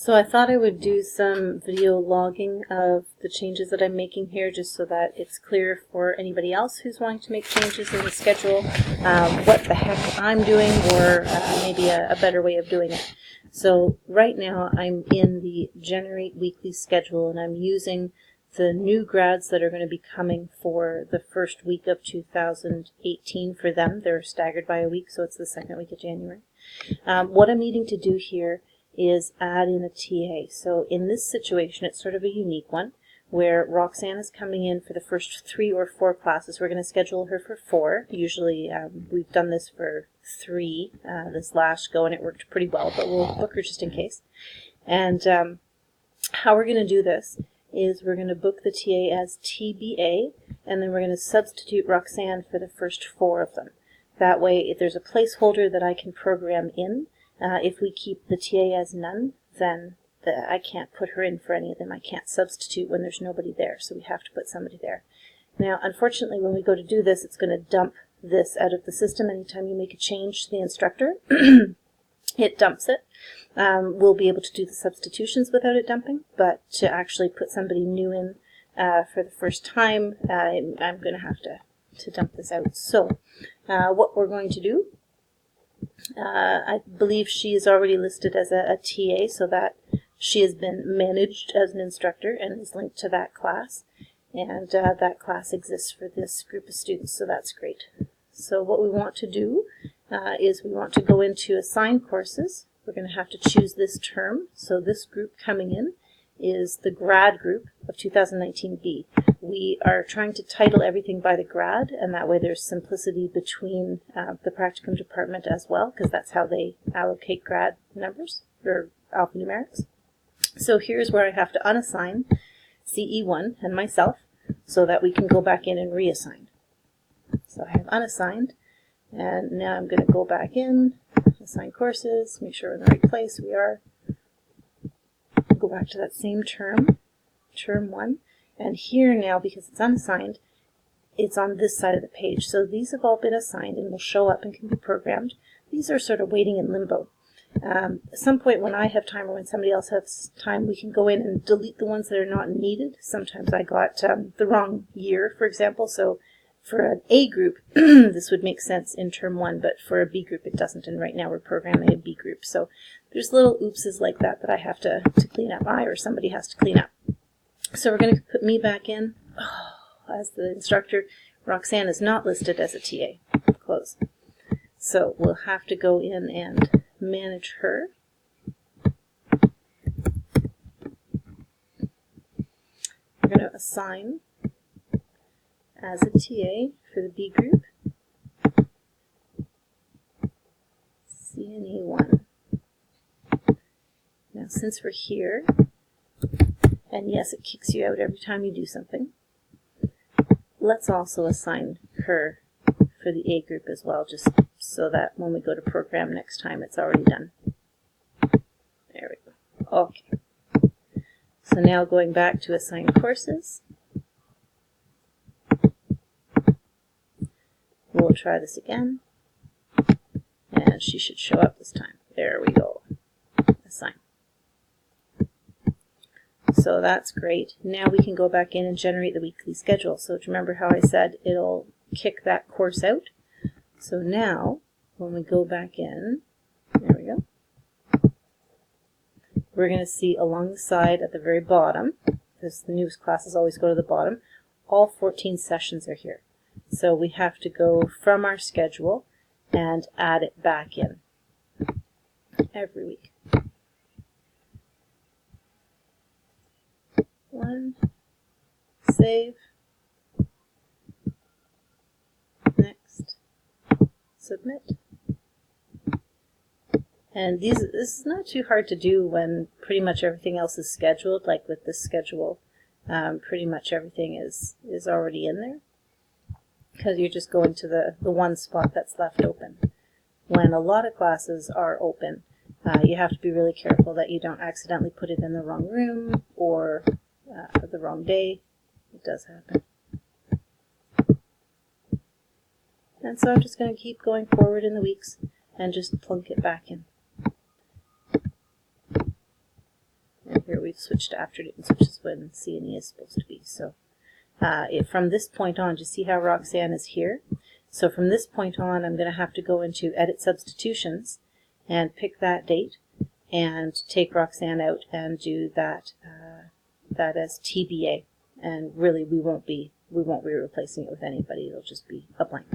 So I thought I would do some video logging of the changes that I'm making here, just so that it's clear for anybody else who's wanting to make changes in the schedule, what the heck I'm doing, or maybe a better way of doing it. So right now I'm in the Generate Weekly schedule, and I'm using the new grads that are going to be coming for the first week of 2018 for them. They're staggered by a week, so it's the second week of January. What I'm needing to do here is add in a TA. So in this situation, it's sort of a unique one, where Roxanne is coming in for the first 3 or 4 classes. We're going to schedule her for 4. Usually we've done this for 3 this last go, and it worked pretty well, but we'll book her just in case. And how we're going to do this is we're going to book the TA as TBA, and then we're going to substitute Roxanne for the first 4 of them. That way, if there's a placeholder that I can program in, if we keep the TA as none, then I can't put her in for any of them. I can't substitute when there's nobody there, so we have to put somebody there. Now, unfortunately, when we go to do this, it's going to dump this out of the system. Anytime you make a change to the instructor, it dumps it. We'll be able to do the substitutions without it dumping, but to actually put somebody new in for the first time, I'm going to have to dump this out. So what we're going to do, I believe she is already listed as a TA, so that she has been managed as an instructor and is linked to that class, and that class exists for this group of students, so that's great. So what we want to do is we want to go into assign courses. We're going to have to choose this term, so this group coming in is the grad group of 2019B. We are trying to title everything by the grad, and that way there's simplicity between the practicum department as well, because that's how they allocate grad numbers, or alphanumerics. So here's where I have to unassign CE1 and myself, so that we can go back in and reassign. So I have unassigned, and now I'm going to go back in, assign courses, make sure we're in the right place. We are. Go back to that same term, term 1, and here now, because it's unassigned, it's on this side of the page. So these have all been assigned and will show up and can be programmed. These are sort of waiting in limbo. At some point when I have time or when somebody else has time, we can go in and delete the ones that are not needed. Sometimes I got the wrong year, for example, so for an A group, this would make sense in term 1, but for a B group it doesn't, and right now we're programming a B group. So there's little oopses like that that I have to clean up, or somebody has to clean up. So we're going to put me back in as the instructor. Roxanne is not listed as a TA. Close. So we'll have to go in and manage her. We're going to assign as a TA for the B group, CNE1. Now since we're here, and yes, it kicks you out every time you do something, let's also assign her for the A group as well, just so that when we go to program next time, it's already done. There we go. Okay. So now going back to assign courses, we'll try this again, and she should show up this time. There we go. Assign. So that's great. Now we can go back in and generate the weekly schedule. So remember how I said it'll kick that course out? So now, when we go back in, there we go, we're going to see along the side at the very bottom, because the newest classes always go to the bottom, all 14 sessions are here. So we have to go from our schedule and add it back in every week. 1, save, next, submit. And this is not too hard to do when pretty much everything else is scheduled. Like with this schedule, pretty much everything is already in there, because you're just going to the one spot that's left open. When a lot of classes are open, you have to be really careful that you don't accidentally put it in the wrong room or the wrong day. It does happen. And so I'm just going to keep going forward in the weeks and just plunk it back in. here we've switched to afternoons, which is when C&E is supposed to be. So from this point on, just see how Roxanne is here. So from this point on, I'm going to have to go into Edit Substitutions and pick that date and take Roxanne out and do that as TBA. And really, we won't be replacing it with anybody. It'll just be a blank.